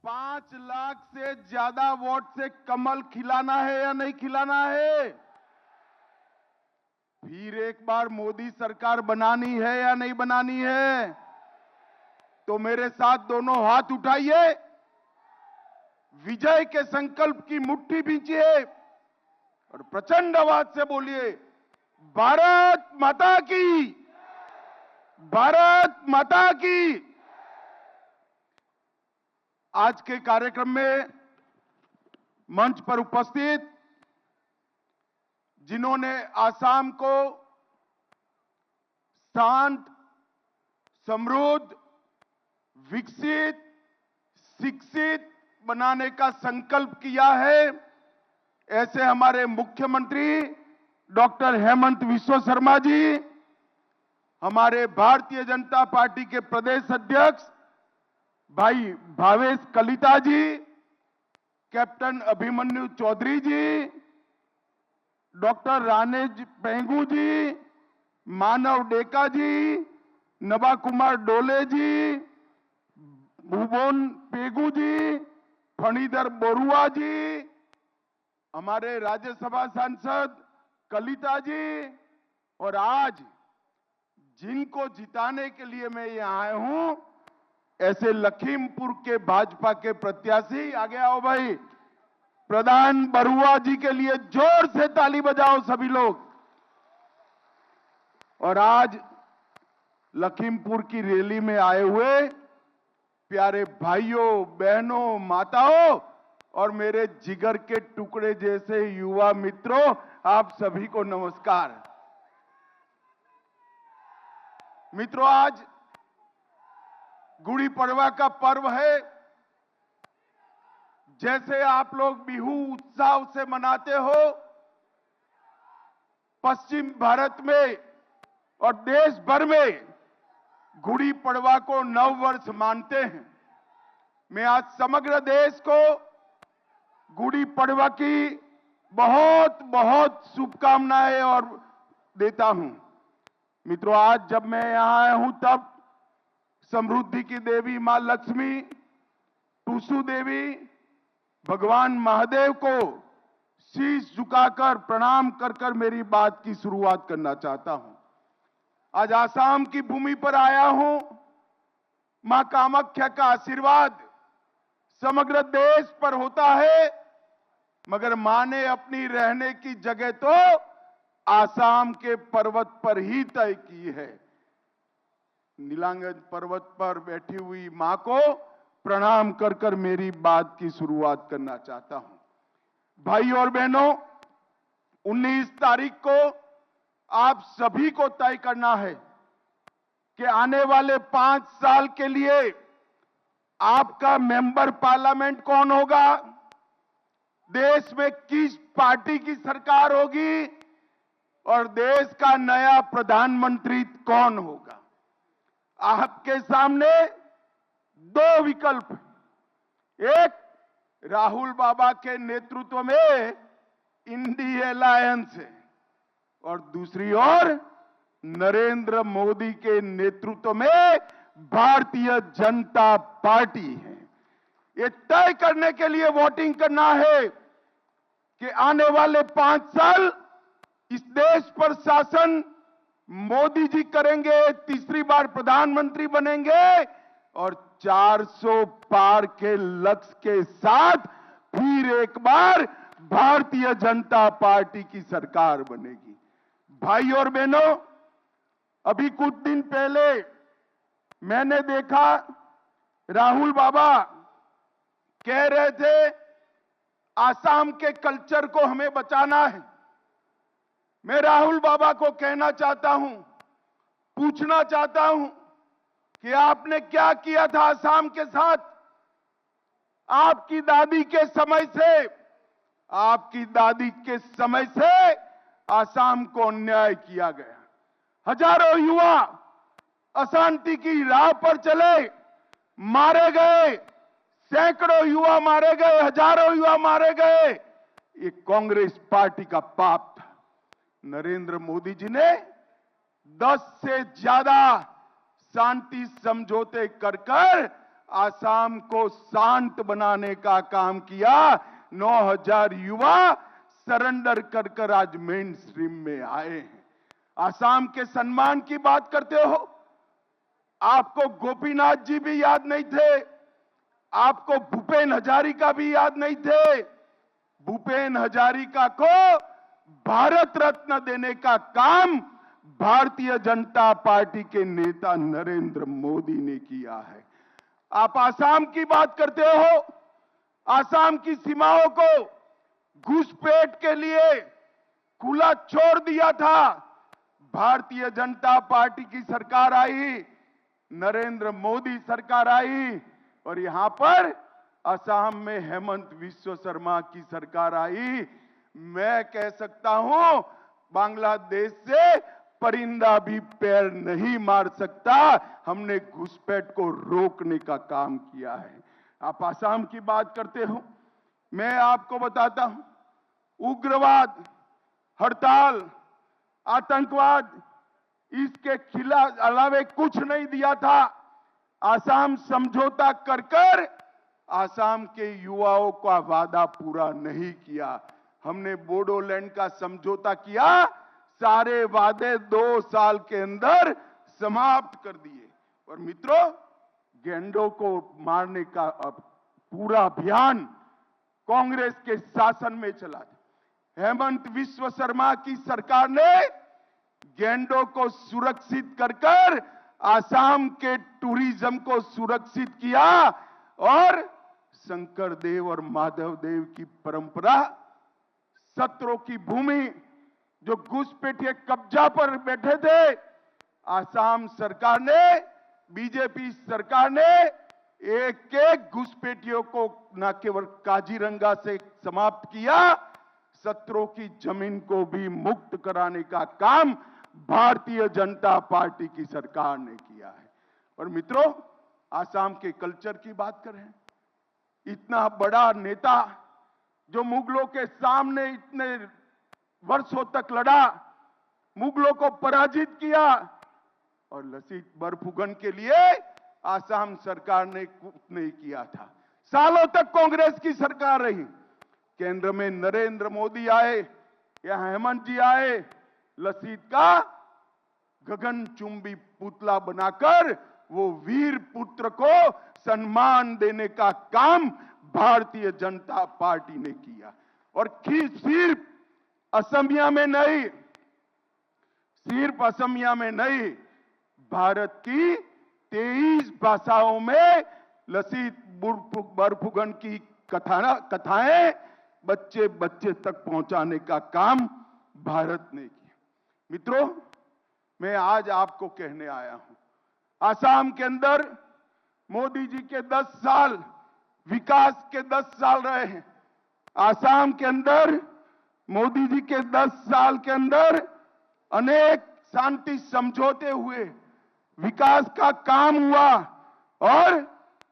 5 लाख से ज्यादा वोट से कमल खिलाना है या नहीं खिलाना है? फिर एक बार मोदी सरकार बनानी है या नहीं बनानी है? तो मेरे साथ दोनों हाथ उठाइए, विजय के संकल्प की मुट्ठी भींचिए और प्रचंड आवाज से बोलिए, भारत माता की, भारत माता की। आज के कार्यक्रम में मंच पर उपस्थित जिन्होंने आसाम को शांत, समृद्ध, विकसित, शिक्षित बनाने का संकल्प किया है, ऐसे हमारे मुख्यमंत्री डॉक्टर हेमंत बिस्वा शर्मा जी, हमारे भारतीय जनता पार्टी के प्रदेश अध्यक्ष भाई भावेश कलिता जी, कैप्टन अभिमन्यु चौधरी जी, डॉक्टर रानेज पेंगू जी, मानव डेका जी, नबा कुमार डोले जी, भुवन पेगू जी, फणीधर बोरुआ जी, हमारे राज्यसभा सांसद कलिता जी, और आज जिनको जिताने के लिए मैं यहां आया हूं, ऐसे लखीमपुर के भाजपा के प्रत्याशी, आगे आओ भाई, प्रधान बरुआ जी के लिए जोर से ताली बजाओ सभी लोग। और आज लखीमपुर की रैली में आए हुए प्यारे भाइयों, बहनों, माताओं और मेरे जिगर के टुकड़े जैसे युवा मित्रों, आप सभी को नमस्कार। मित्रों, आज गुड़ी पड़वा का पर्व है। जैसे आप लोग बिहू उत्साह से मनाते हो, पश्चिम भारत में और देश भर में गुड़ी पड़वा को नव वर्ष मानते हैं। मैं आज समग्र देश को गुड़ी पड़वा की बहुत बहुत शुभकामनाएं और देता हूं। मित्रों, आज जब मैं यहां आया हूं तब समृद्धि की देवी मां लक्ष्मी, टूसू देवी, भगवान महादेव को शीश झुकाकर प्रणाम कर मेरी बात की शुरुआत करना चाहता हूं। आज आसाम की भूमि पर आया हूं। मां कामाख्या का आशीर्वाद समग्र देश पर होता है, मगर मां ने अपनी रहने की जगह तो आसाम के पर्वत पर ही तय की है। नीलांगन पर्वत पर बैठी हुई मां को प्रणाम कर मेरी बात की शुरुआत करना चाहता हूं। भाई और बहनों, 19 तारीख को आप सभी को तय करना है कि आने वाले 5 साल के लिए आपका मेंबर पार्लियामेंट कौन होगा, देश में किस पार्टी की सरकार होगी और देश का नया प्रधानमंत्री कौन होगा। आपके सामने 2 विकल्प, एक राहुल बाबा के नेतृत्व में इंडिया अलायंस है और दूसरी ओर नरेंद्र मोदी के नेतृत्व में भारतीय जनता पार्टी है। ये तय करने के लिए वोटिंग करना है कि आने वाले 5 साल इस देश पर शासन मोदी जी करेंगे, तीसरी बार प्रधानमंत्री बनेंगे और 400 पार के लक्ष्य के साथ फिर एक बार भारतीय जनता पार्टी की सरकार बनेगी। भाई और बहनों, अभी कुछ दिन पहले मैंने देखा राहुल बाबा कह रहे थे आसाम के कल्चर को हमें बचाना है। मैं राहुल बाबा को कहना चाहता हूं, पूछना चाहता हूं कि आपने क्या किया था आसाम के साथ। आपकी दादी के समय से आसाम को अन्याय किया गया। हजारों युवा अशांति की राह पर चले, मारे गए, सैकड़ों युवा मारे गए, हजारों युवा मारे गए। ये कांग्रेस पार्टी का पाप था। नरेंद्र मोदी जी ने 10 से ज्यादा शांति समझौते कर आसाम को शांत बनाने का काम किया। 9,000 युवा सरेंडर कर कर आज मेन स्ट्रीम में आए हैं। आसाम के सम्मान की बात करते हो, आपको गोपीनाथ जी भी याद नहीं थे, आपको भूपेन हजारिका भी याद नहीं थे। भूपेन हजारिका को भारत रत्न देने का काम भारतीय जनता पार्टी के नेता नरेंद्र मोदी ने किया है। आप आसाम की बात करते हो, आसाम की सीमाओं को घुसपैठ के लिए खुला छोड़ दिया था। भारतीय जनता पार्टी की सरकार आई, नरेंद्र मोदी सरकार आई और यहां पर असम में हेमंत विश्व शर्मा की सरकार आई। मैं कह सकता हूं बांग्लादेश से परिंदा भी पैर नहीं मार सकता। हमने घुसपैठ को रोकने का काम किया है। आप आसाम की बात करते हो, मैं आपको बताता हूं, उग्रवाद, हड़ताल, आतंकवाद, इसके खिलाफ अलावे कुछ नहीं दिया था। आसाम समझौता कर कर आसाम के युवाओं का वादा पूरा नहीं किया। हमने बोडोलैंड का समझौता किया, सारे वादे 2 साल के अंदर समाप्त कर दिए। और मित्रों, गैंडों को मारने का पूरा अभियान कांग्रेस के शासन में चला था। हेमंत विश्व शर्मा की सरकार ने गैंडों को सुरक्षित कर कर आसाम के टूरिज्म को सुरक्षित किया और शंकर देव और माधव देव की परंपरा, सत्रों की भूमि जो घुसपैठिए कब्जा पर बैठे थे, आसाम सरकार ने, बीजेपी सरकार ने एक एक घुसपैठियों को न केवल काजीरंगा से समाप्त किया, सत्रों की जमीन को भी मुक्त कराने का काम भारतीय जनता पार्टी की सरकार ने किया है। और मित्रों, आसाम के कल्चर की बात करें, इतना बड़ा नेता जो मुगलों के सामने इतने वर्षों तक लड़ा, मुगलों को पराजित किया और लसीत बरफुकन के लिए आसाम सरकार ने कुछ नहीं किया था। सालों तक कांग्रेस की सरकार रही, केंद्र में नरेंद्र मोदी आए, यहां हेमंत जी आए, लसीत का गगनचुंबी पुतला बनाकर वो वीर पुत्र को सम्मान देने का काम भारतीय जनता पार्टी ने किया। और सिर्फ असमिया में नहीं, सिर्फ असमिया में नहीं, भारत की 23 भाषाओं में लसीत बरफुकन की कथाएं बच्चे बच्चे तक पहुंचाने का काम भारत ने किया। मित्रों, मैं आज आपको कहने आया हूं, आसाम के अंदर मोदी जी के 10 साल, विकास के 10 साल रहे हैं। आसाम के अंदर मोदी जी के 10 साल के अंदर अनेक शांति समझौते हुए, विकास का काम हुआ। और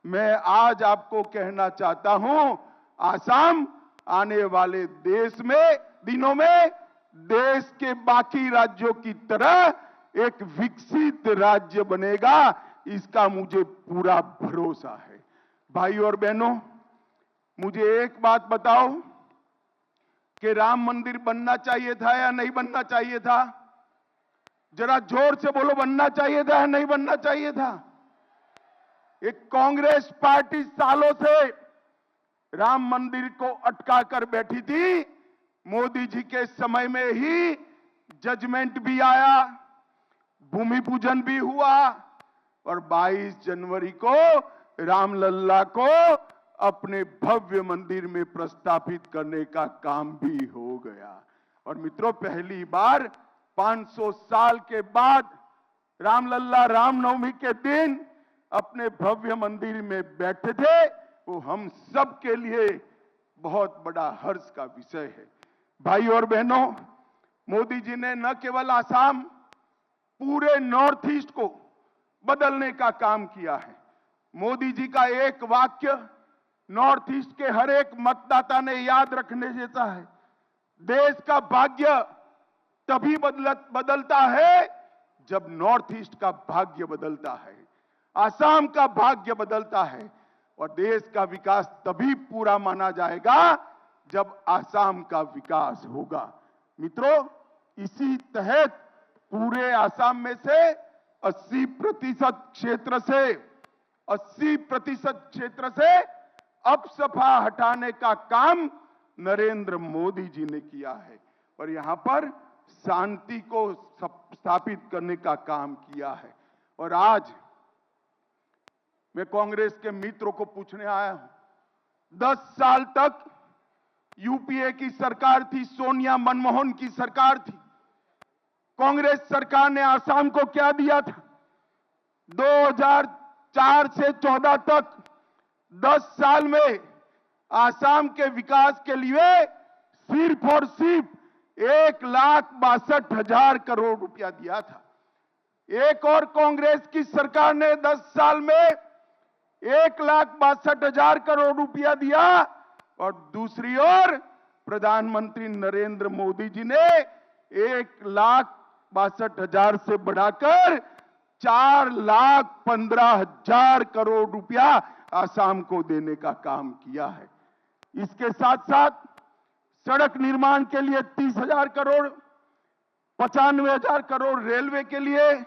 मैं आज आपको कहना चाहता हूं, आसाम आने वाले दिनों में देश के बाकी राज्यों की तरह एक विकसित राज्य बनेगा, इसका मुझे पूरा भरोसा है। भाइयों और बहनों, मुझे एक बात बताओ कि राम मंदिर बनना चाहिए था या नहीं बनना चाहिए था? जरा जोर से बोलो, बनना चाहिए था या नहीं बनना चाहिए था? एक कांग्रेस पार्टी सालों से राम मंदिर को अटका कर बैठी थी। मोदी जी के समय में ही जजमेंट भी आया, भूमि पूजन भी हुआ और 22 जनवरी को रामलल्ला को अपने भव्य मंदिर में प्रस्थापित करने का काम भी हो गया। और मित्रों, पहली बार 500 साल के बाद रामलल्ला रामनवमी के दिन अपने भव्य मंदिर में बैठे थे। वो हम सब के लिए बहुत बड़ा हर्ष का विषय है। भाइयों और बहनों, मोदी जी ने न केवल आसाम, पूरे नॉर्थ ईस्ट को बदलने का काम किया है। मोदी जी का एक वाक्य नॉर्थ ईस्ट के हर एक मतदाता ने याद रखने जैसा है, देश का भाग्य तभी बदलता है जब नॉर्थ ईस्ट का भाग्य बदलता है। आसाम का भाग्य बदलता है और देश का विकास तभी पूरा माना जाएगा जब आसाम का विकास होगा। मित्रों, इसी तहत पूरे आसाम में से 80% क्षेत्र से अपसफा हटाने का काम नरेंद्र मोदी जी ने किया है और यहां पर शांति को स्थापित करने का काम किया है। और आज मैं कांग्रेस के मित्रों को पूछने आया हूं, 10 साल तक यूपीए की सरकार थी, सोनिया मनमोहन की सरकार थी। कांग्रेस सरकार ने आसाम को क्या दिया था? 2004 से 14 तक 10 साल में आसाम के विकास के लिए सिर्फ और सिर्फ 1,62,000 करोड़ रुपया दिया था। एक और कांग्रेस की सरकार ने 10 साल में 1,62,000 करोड़ रुपया दिया और दूसरी ओर प्रधानमंत्री नरेंद्र मोदी जी ने 1,62,000 से बढ़ाकर 4,15,000 करोड़ रुपया आसाम को देने का काम किया है। इसके साथ साथ सड़क निर्माण के लिए 30,000 करोड़, 95,000 करोड़ रेलवे के लिए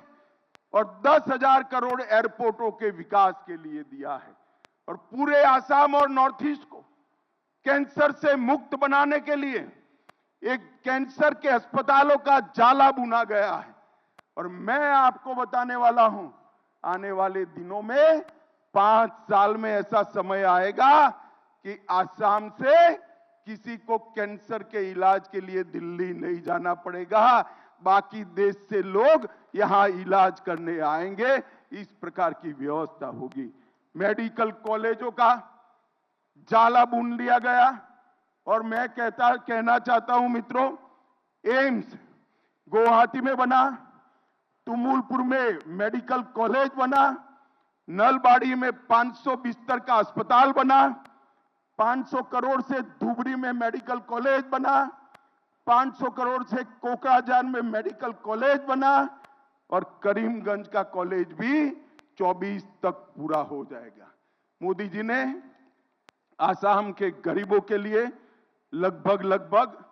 और 10,000 करोड़ एयरपोर्टों के विकास के लिए दिया है। और पूरे आसाम और नॉर्थ ईस्ट को कैंसर से मुक्त बनाने के लिए एक कैंसर के अस्पतालों का जाला बुना गया है। और मैं आपको बताने वाला हूं, आने वाले दिनों में 5 साल में ऐसा समय आएगा कि आसाम से किसी को कैंसर के इलाज के लिए दिल्ली नहीं जाना पड़ेगा, बाकी देश से लोग यहां इलाज करने आएंगे। इस प्रकार की व्यवस्था होगी। मेडिकल कॉलेजों का जाला बुन लिया गया और मैं कहना चाहता हूं मित्रों, एम्स गुवाहाटी में बना, तुमुलपुर में मेडिकल कॉलेज बना, नलबाड़ी में 500 बिस्तर का अस्पताल बना, 500 करोड़ से धुबरी में मेडिकल कॉलेज बना, 500 करोड़ से कोकराझार में मेडिकल कॉलेज बना और करीमगंज का कॉलेज भी 24 तक पूरा हो जाएगा। मोदी जी ने आसाम के गरीबों के लिए लगभग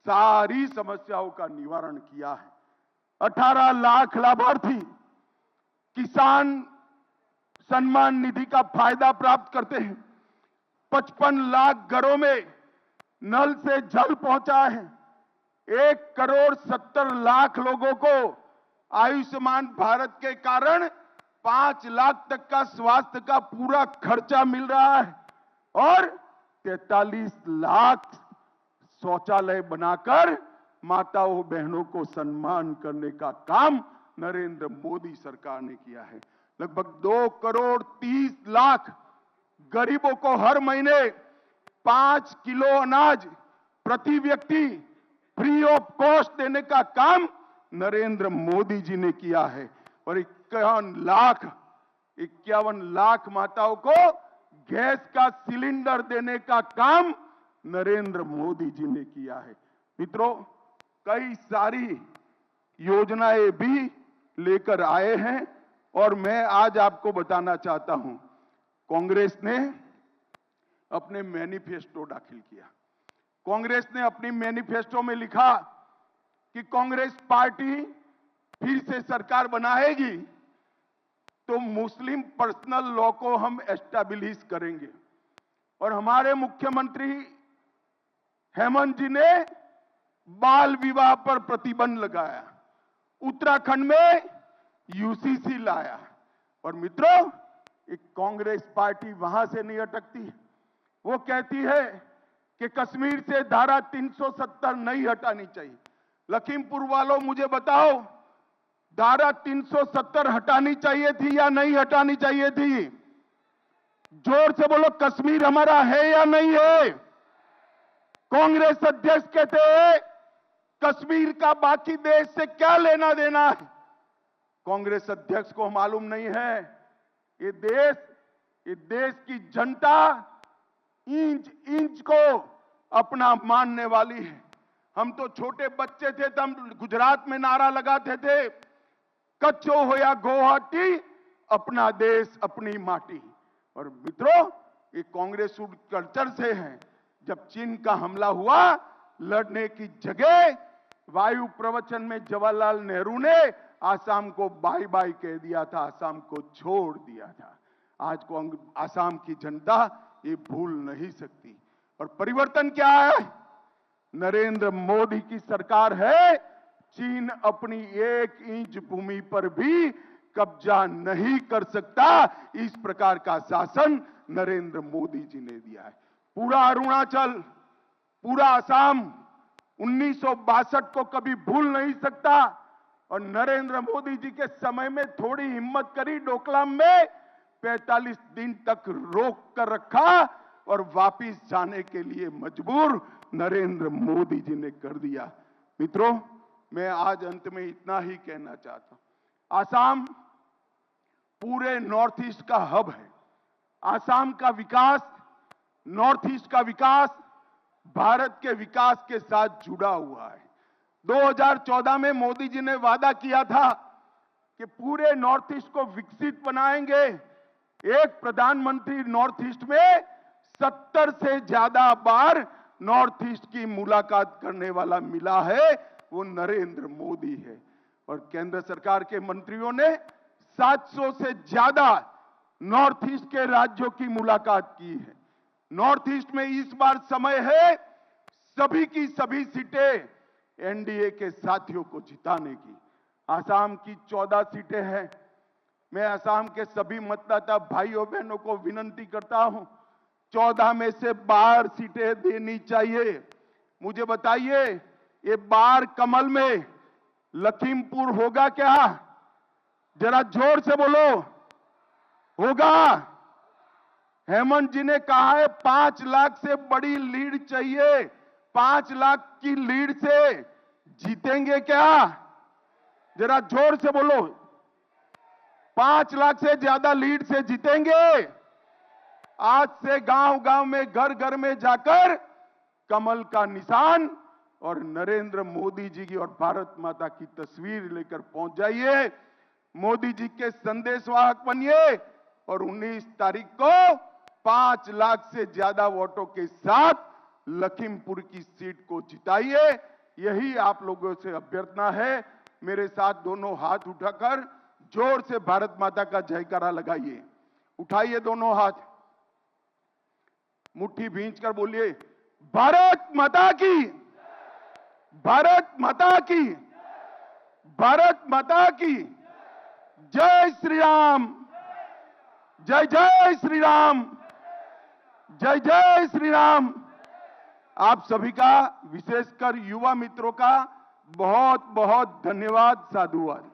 सारी समस्याओं का निवारण किया है। 18 लाख लाभार्थी किसान सम्मान निधि का फायदा प्राप्त करते हैं। 55 लाख घरों में नल से जल पहुंचा है। 1,70,00,000 लोगों को आयुष्मान भारत के कारण 5 लाख तक का स्वास्थ्य का पूरा खर्चा मिल रहा है और 43 लाख शौचालय बनाकर माताओं बहनों को सम्मान करने का काम नरेंद्र मोदी सरकार ने किया है। लगभग 2,30,00,000 गरीबों को हर महीने 5 किलो अनाज प्रति व्यक्ति फ्री ऑफ कॉस्ट देने का काम नरेंद्र मोदी जी ने किया है और 51 लाख माताओं को गैस का सिलेंडर देने का काम नरेंद्र मोदी जी ने किया है। मित्रों, कई सारी योजनाएं भी लेकर आए हैं और मैं आज आपको बताना चाहता हूं, कांग्रेस ने अपने मैनिफेस्टो दाखिल किया। कांग्रेस ने अपनी मैनिफेस्टो में लिखा कि कांग्रेस पार्टी फिर से सरकार बनाएगी तो मुस्लिम पर्सनल लॉ को हम एस्टैब्लिश करेंगे। और हमारे मुख्यमंत्री हेमंत जी ने बाल विवाह पर प्रतिबंध लगाया, उत्तराखंड में यूसीसी लाया। और मित्रों, एक कांग्रेस पार्टी वहां से नहीं अटकती। वो कहती है कि कश्मीर से धारा 370 नहीं हटानी चाहिए। लखीमपुर वालों, मुझे बताओ, धारा 370 हटानी चाहिए थी या नहीं हटानी चाहिए थी? जोर से बोलो, कश्मीर हमारा है या नहीं है? कांग्रेस अध्यक्ष कहते हैं कश्मीर का बाकी देश से क्या लेना देना है। कांग्रेस अध्यक्ष को मालूम नहीं है ये देश की जनता इंच इंच को अपना मानने वाली है। हम तो छोटे बच्चे थे तो हम गुजरात में नारा लगाते थे, कच्चो हो या गुवाहाटी अपना देश अपनी माटी। और मित्रों, ये कांग्रेस कल्चर से है। जब चीन का हमला हुआ, लड़ने की जगह वायु प्रवचन में जवाहरलाल नेहरू ने आसाम को बाय बाय कह दिया था, आसाम को छोड़ दिया था। आज को आसाम की जनता ये भूल नहीं सकती। और परिवर्तन क्या है? नरेंद्र मोदी की सरकार है। चीन अपनी 1 इंच भूमि पर भी कब्जा नहीं कर सकता। इस प्रकार का शासन नरेंद्र मोदी जी ने दिया है। पूरा अरुणाचल, पूरा असम 1962 को कभी भूल नहीं सकता। और नरेंद्र मोदी जी के समय में थोड़ी हिम्मत करी, डोकलाम में 45 दिन तक रोक कर रखा और वापिस जाने के लिए मजबूर नरेंद्र मोदी जी ने कर दिया। मित्रों, मैं आज अंत में इतना ही कहना चाहता हूं। आसाम पूरे नॉर्थ ईस्ट का हब है। आसाम का विकास, नॉर्थ ईस्ट का विकास भारत के विकास के साथ जुड़ा हुआ है। 2014 में मोदी जी ने वादा किया था कि पूरे नॉर्थ ईस्ट को विकसित बनाएंगे। एक प्रधानमंत्री नॉर्थ ईस्ट में 70 से ज्यादा बार नॉर्थ ईस्ट की मुलाकात करने वाला मिला है, वो नरेंद्र मोदी है। और केंद्र सरकार के मंत्रियों ने 700 से ज्यादा नॉर्थ ईस्ट के राज्यों की मुलाकात की है। नॉर्थ ईस्ट में इस बार समय है सभी की सभी सीटें एनडीए के साथियों को जिताने की। आसाम की 14 सीटें हैं। मैं आसाम के सभी मतदाता भाइयों बहनों को विनती करता हूं, 14 में से 12 सीटें देनी चाहिए। मुझे बताइए, ये 12 कमल में लखीमपुर होगा क्या? जरा जोर से बोलो, होगा? हेमंत जी ने कहा है 5 लाख से बड़ी लीड चाहिए। 5 लाख की लीड से जीतेंगे क्या? जरा जोर से बोलो, 5 लाख से ज्यादा लीड से जीतेंगे? आज से गांव गांव में, घर घर में जाकर कमल का निशान और नरेंद्र मोदी जी की और भारत माता की तस्वीर लेकर पहुंच जाइए। मोदी जी के संदेशवाहक बनिए और 19 तारीख को 5 लाख से ज्यादा वोटों के साथ लखीमपुर की सीट को जिताइए। यही आप लोगों से अभ्यर्थना है। मेरे साथ दोनों हाथ उठाकर जोर से भारत माता का जयकारा लगाइए। उठाइए दोनों हाथ, मुट्ठी भींचकर बोलिए, भारत माता की, भारत माता की, भारत माता की। जय श्री राम, जय जय श्री राम, जय जय श्री राम। आप सभी का, विशेषकर युवा मित्रों का बहुत बहुत धन्यवाद, साधुवाद।